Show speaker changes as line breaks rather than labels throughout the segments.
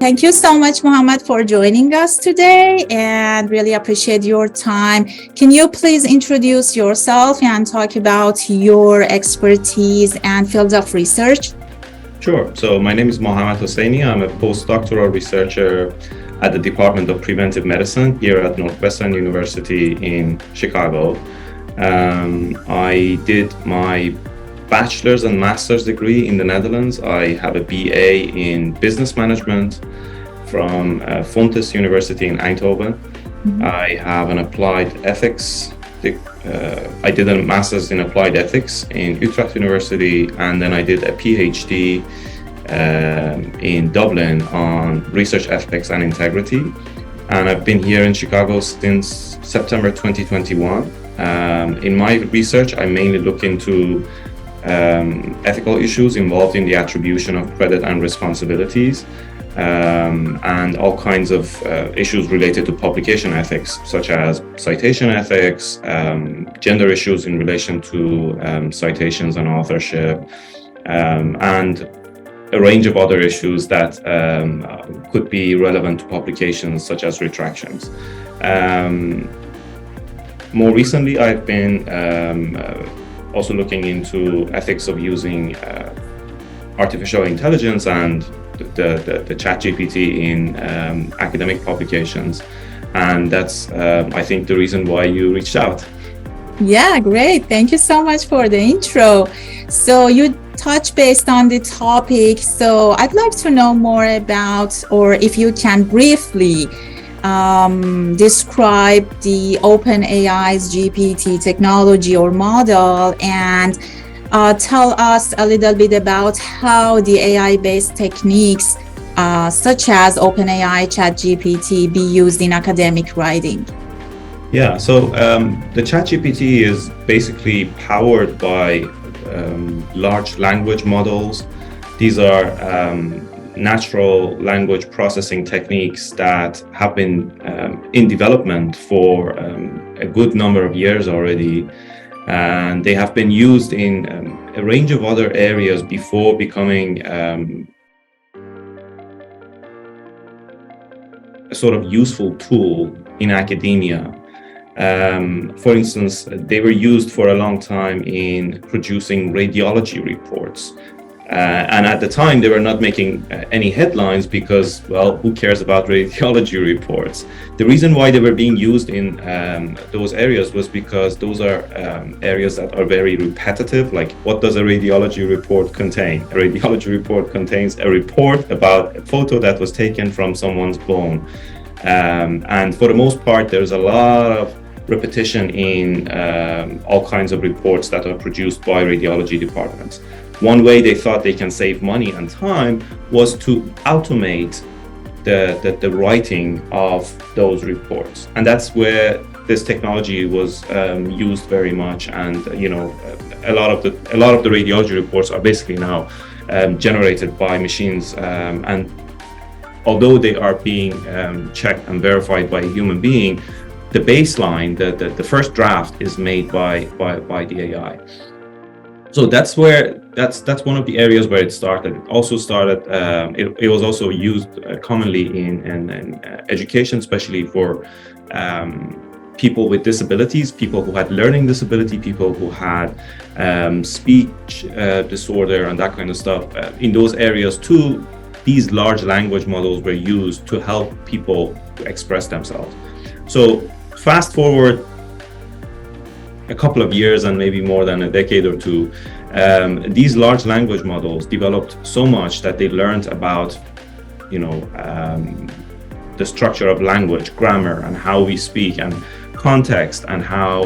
Thank you so much, Mohammad, for joining us today and really appreciate your time. Can you please introduce yourself and talk about your expertise and field of research?
Sure. So my name is Mohammad Hosseini. I'm a postdoctoral researcher at the Department of Preventive Medicine here at Northwestern University in Chicago. I did my bachelor's and master's degree in the Netherlands. I have a BA in business management from Fontes University in Eindhoven. I have an applied ethics. I did a master's in applied ethics in Utrecht University, and then I did a Ph.D. In Dublin on research ethics and integrity. And I've been here in Chicago since September 2021. In my research, I mainly look into ethical issues involved in the attribution of credit and responsibilities, and all kinds of issues related to publication ethics, such as citation ethics, gender issues in relation to citations and authorship, and a range of other issues that could be relevant to publications, such as retractions. More recently, I've been also looking into ethics of using artificial intelligence and the ChatGPT in academic publications. And that's, I think, the reason why you reached out.
Yeah, great. Thank you so much for the intro. So you touch based on the topic. So I'd like to know more about, or if you can briefly describe the OpenAI's GPT technology or model, and tell us a little bit about how the AI-based techniques such as OpenAI, ChatGPT be used in academic writing.
Yeah, so the ChatGPT is basically powered by large language models. These are natural language processing techniques that have been in development for a good number of years already. And they have been used in a range of other areas before becoming a sort of useful tool in academia. For instance, they were used for a long time in producing radiology reports. And at the time, they were not making any headlines because, well, who cares about radiology reports? The reason why they were being used in those areas was because those are areas that are very repetitive. Like, what does a radiology report contain? A radiology report contains a report about a photo that was taken from someone's bone. And for the most part, there's a lot of repetition in all kinds of reports that are produced by radiology departments. One way they thought they can save money and time was to automate the writing of those reports, and that's where this technology was used very much. And a lot of the radiology reports are basically now generated by machines, and although they are being checked and verified by a human being, the baseline, the first draft, is made by the AI. So that's one of the areas where it started. It also started. It was also used commonly in education, especially for people with disabilities, people who had learning disability, people who had speech disorder, and that kind of stuff. In those areas too, these large language models were used to help people to express themselves. So fast forward a couple of years and maybe more than a decade or two, these large language models developed so much that they learned about, the structure of language, grammar, and how we speak, and context, and how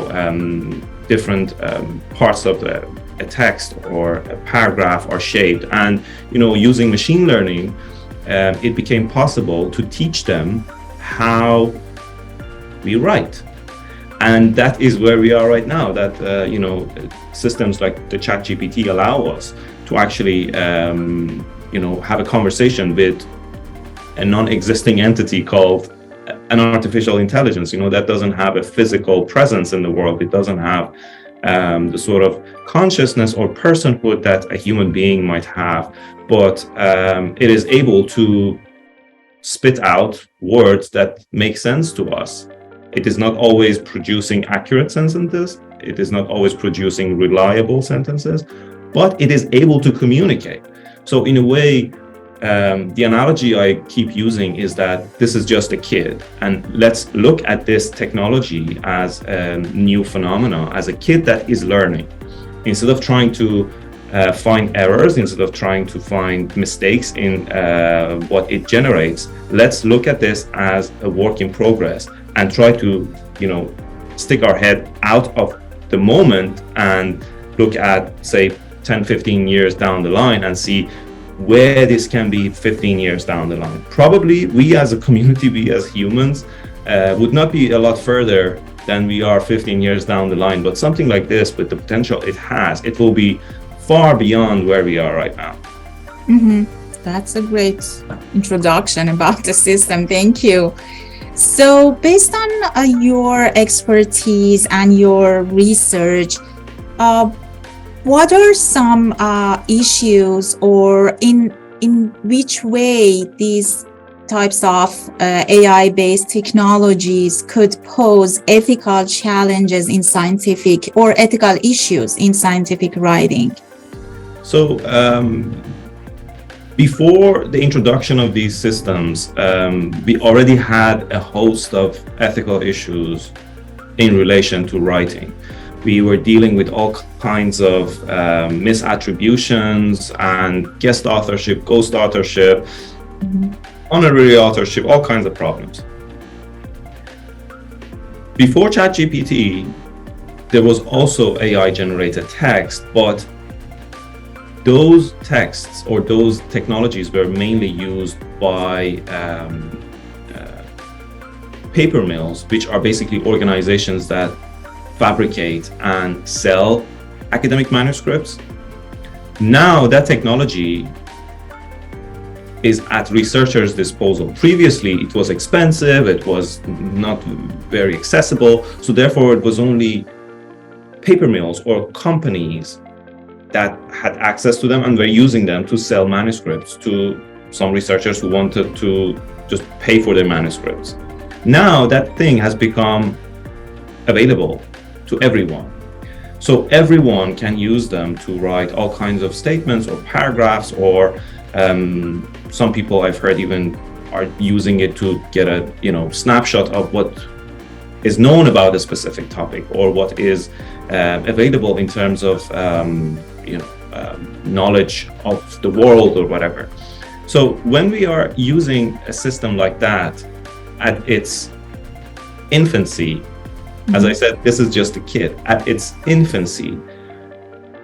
different parts of a text or a paragraph are shaped. And using machine learning, it became possible to teach them how we write. And that is where we are right now, that systems like the ChatGPT allow us to actually have a conversation with a non-existing entity called an artificial intelligence, that doesn't have a physical presence in the world. It doesn't have the sort of consciousness or personhood that a human being might have, but it is able to spit out words that make sense to us. It is not always producing accurate sentences. It is not always producing reliable sentences, but it is able to communicate. So in a way, the analogy I keep using is that this is just a kid, and let's look at this technology as a new phenomena, as a kid that is learning. Instead of trying to find errors, instead of trying to find mistakes in what it generates, let's look at this as a work in progress and try to, stick our head out of the moment and look at, say, 10, 15 years down the line and see where this can be 15 years down the line. Probably we as a community, we as humans, would not be a lot further than we are 15 years down the line, but something like this, with the potential it has, it will be far beyond where we are right now.
Mm-hmm. That's a great introduction about the system. Thank you. So based on your expertise and your research, what are some issues, or in which way these types of AI-based technologies could pose ethical challenges in scientific, or ethical issues in scientific writing?
So before the introduction of these systems, we already had a host of ethical issues in relation to writing. We were dealing with all kinds of misattributions and guest authorship, ghost authorship, honorary authorship, all kinds of problems. Before ChatGPT, there was also AI-generated text, but those texts or those technologies were mainly used by paper mills, which are basically organizations that fabricate and sell academic manuscripts. Now that technology is at researchers' disposal. Previously, it was expensive, it was not very accessible, so therefore it was only paper mills or companies that had access to them and were using them to sell manuscripts to some researchers who wanted to just pay for their manuscripts. Now that thing has become available to everyone. So everyone can use them to write all kinds of statements or paragraphs, or some people I've heard even are using it to get a snapshot of what is known about a specific topic, or what is available in terms of knowledge of the world or whatever. So when we are using a system like that at its infancy, as I said, this is just a kid, at its infancy,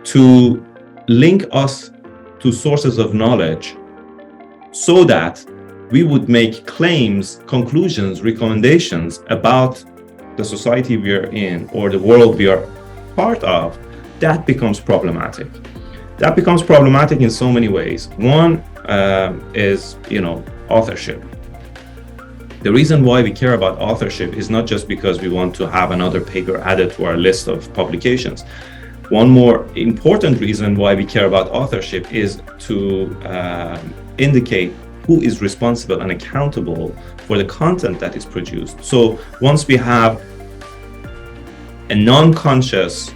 to link us to sources of knowledge so that we would make claims, conclusions, recommendations about the society we are in or the world we are part of, that becomes problematic. That becomes problematic in so many ways. One is, authorship. The reason why we care about authorship is not just because we want to have another paper added to our list of publications. One more important reason why we care about authorship is to indicate who is responsible and accountable for the content that is produced. So once we have a non-conscious,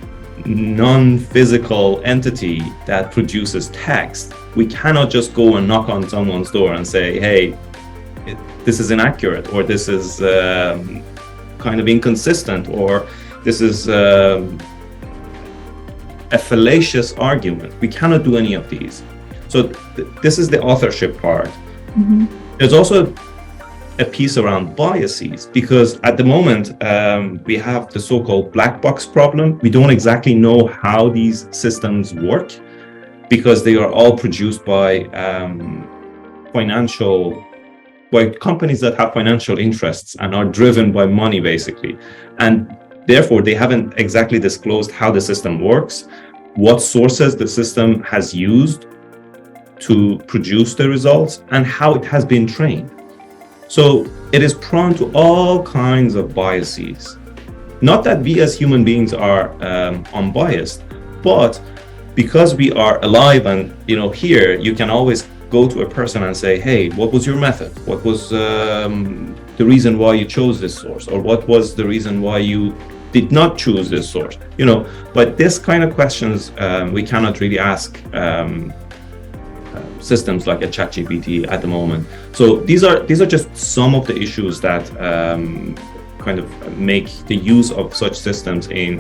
non-physical entity that produces text, we cannot just go and knock on someone's door and say, hey, this is inaccurate, or this is kind of inconsistent, or this is a fallacious argument. We cannot do any of these. So this is the authorship part. Mm-hmm. There's also a piece around biases, because at the moment we have the so-called black box problem. We don't exactly know how these systems work, because they are all produced by companies that have financial interests and are driven by money, basically. And therefore, they haven't exactly disclosed how the system works, what sources the system has used to produce the results, and how it has been trained. So it is prone to all kinds of biases. Not that we as human beings are unbiased, but because we are alive and here, you can always go to a person and say, hey, what was your method? What was the reason why you chose this source? Or what was the reason why you did not choose this source? But this kind of questions we cannot really ask systems like a ChatGPT at the moment. So these are just some of the issues that kind of make the use of such systems in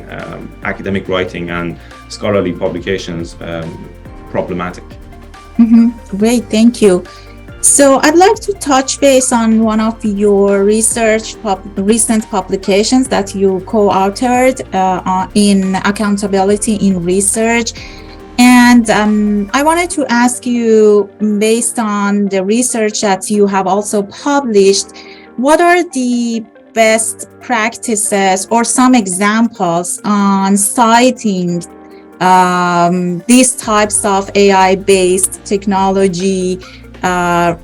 academic writing and scholarly publications problematic.
Great, thank you. So I'd like to touch base on one of your recent publications that you co-authored in accountability in research. And I wanted to ask you, based on the research that you have also published, what are the best practices or some examples on citing these types of AI-based technology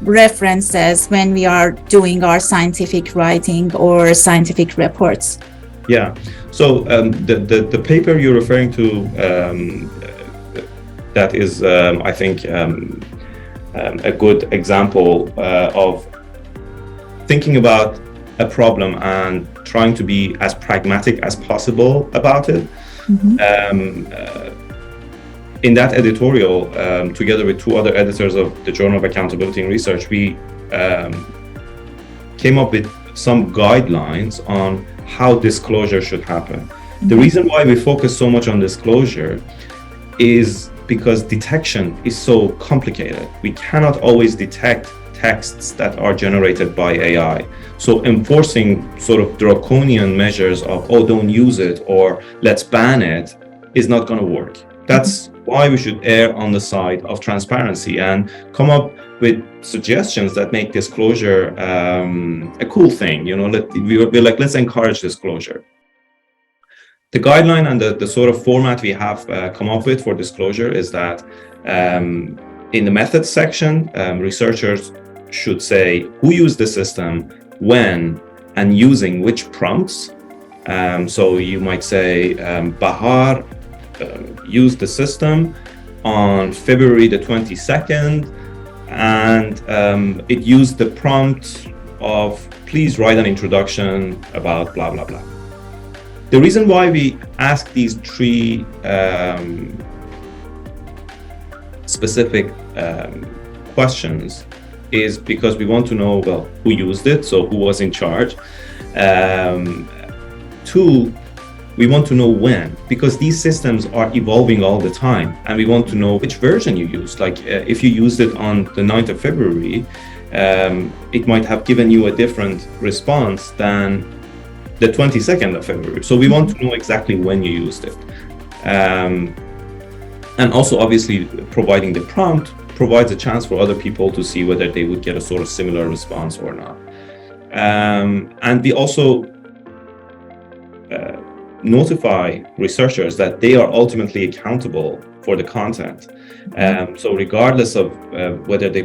references when we are doing our scientific writing or scientific reports?
Yeah, so the paper you're referring to, that is, I think, a good example of thinking about a problem and trying to be as pragmatic as possible about it. In that editorial, together with two other editors of the Journal of Accountability in Research, we came up with some guidelines on how disclosure should happen. The reason why we focus so much on disclosure is because detection is so complicated. We cannot always detect texts that are generated by AI. So enforcing sort of draconian measures of, oh, don't use it, or let's ban it, is not going to work. That's why we should err on the side of transparency and come up with suggestions that make disclosure a cool thing. We're like, let's encourage disclosure. The guideline and the sort of format we have come up with for disclosure is that in the methods section, researchers should say who used the system, when, and using which prompts. So you might say Bahar used the system on February the 22nd, and it used the prompt of please write an introduction about blah, blah, blah. The reason why we ask these three specific questions is because we want to know, well, who used it, so who was in charge. Two, we want to know when, because these systems are evolving all the time, and we want to know which version you used. Like if you used it on the 9th of February, it might have given you a different response than the 22nd of February. So we want to know exactly when you used it. And also, obviously, providing the prompt provides a chance for other people to see whether they would get a sort of similar response or not. And we also notify researchers that they are ultimately accountable for the content. So regardless of whether they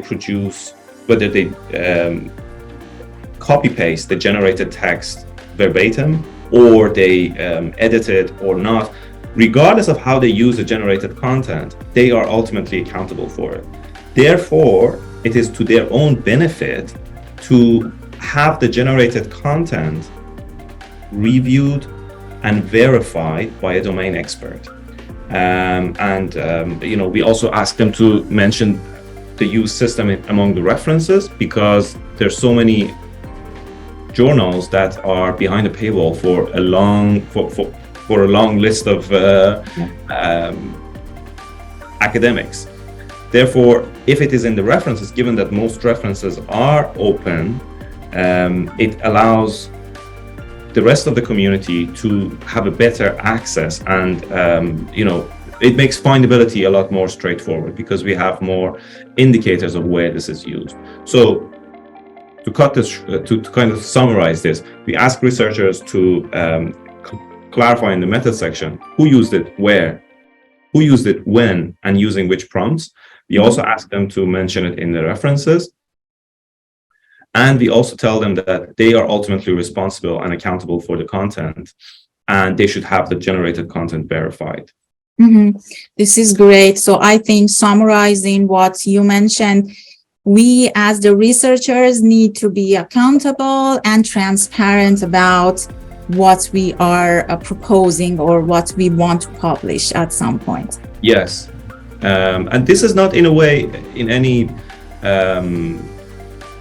copy paste the generated text verbatim, or they edit it or not, regardless of how they use the generated content, they are ultimately accountable for it. Therefore, it is to their own benefit to have the generated content reviewed and verified by a domain expert. We also ask them to mention the use system among the references, because there's so many journals that are behind a paywall for a long list of academics. Therefore, if it is in the references, given that most references are open, it allows the rest of the community to have a better access, and it makes findability a lot more straightforward because we have more indicators of where this is used. So to kind of summarize this, we ask researchers to clarify in the method section who used it where, who used it when, and using which prompts. We also ask them to mention it in the references. And we also tell them that they are ultimately responsible and accountable for the content, and they should have the generated content verified.
This is great. So I think summarizing what you mentioned, we as the researchers need to be accountable and transparent about what we are proposing or what we want to publish at some point.
Yes. And this is not in a way in any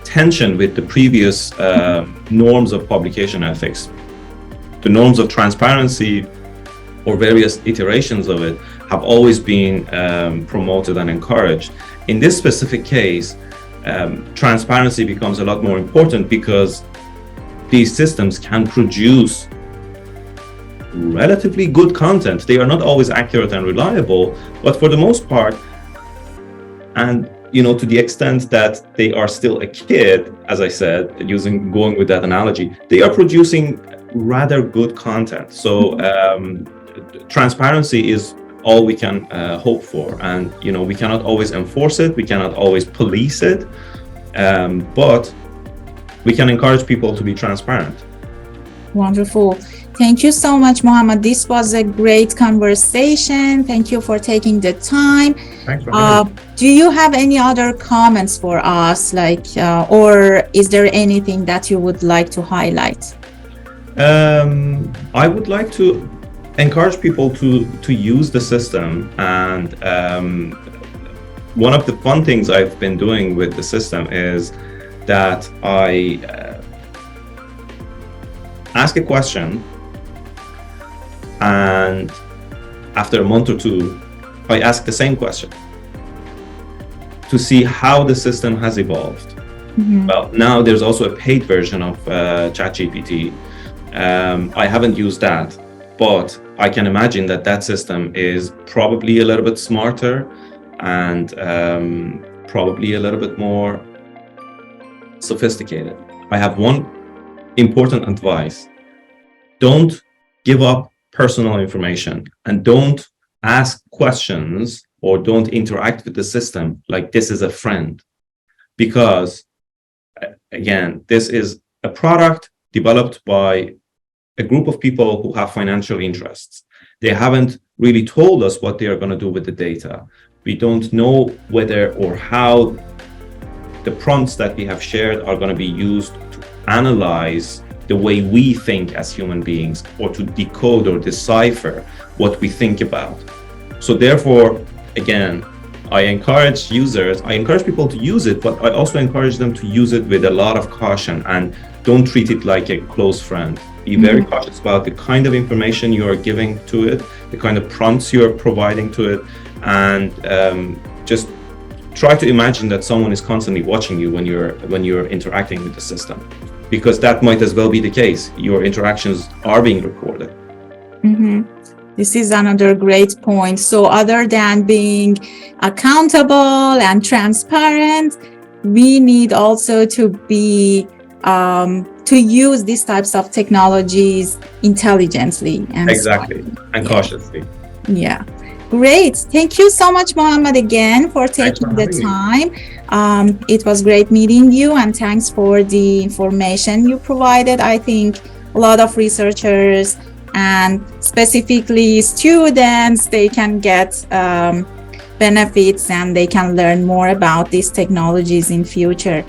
tension with the previous norms of publication ethics. The norms of transparency or various iterations of it have always been promoted and encouraged. In this specific case, transparency becomes a lot more important because these systems can produce relatively good content. They are not always accurate and reliable, but for the most part, and to the extent that they are still a kid, as I said, going with that analogy, they are producing rather good content. So transparency is all we can hope for, and we cannot always enforce it, we cannot always police it, but we can encourage people to be transparent.
Wonderful. Thank you so much, Mohammad. This was a great conversation. Thank you for taking the time.
Thanks for having me.
Do you have any other comments for us, or is there anything that you would like to highlight?
I would like to encourage people to use the system, and one of the fun things I've been doing with the system is that I ask a question, and after a month or two, I ask the same question to see how the system has evolved. Mm-hmm. Well, now there's also a paid version of ChatGPT. I haven't used that, but I can imagine that system is probably a little bit smarter and probably a little bit more sophisticated. I have one important advice. Don't give up personal information, and don't ask questions or don't interact with the system like this is a friend, because again, this is a product developed by a group of people who have financial interests. They haven't really told us what they are going to do with the data. We don't know whether or how the prompts that we have shared are going to be used to analyze the way we think as human beings, or to decode or decipher what we think about. So therefore, again, I encourage people to use it, but I also encourage them to use it with a lot of caution, and don't treat it like a close friend. Be very cautious about the kind of information you are giving to it, the kind of prompts you are providing to it, and just try to imagine that someone is constantly watching you when you're interacting with the system, because that might as well be the case. Your interactions are being recorded.
Mm-hmm. This is another great point. So other than being accountable and transparent, we need also to be to use these types of technologies intelligently and
exactly and cautiously.
Yeah. Great. Thank you so much, Mohammad, again for taking the time. It was great meeting you, and thanks for the information you provided. I think a lot of researchers and specifically students, they can get benefits and they can learn more about these technologies in future.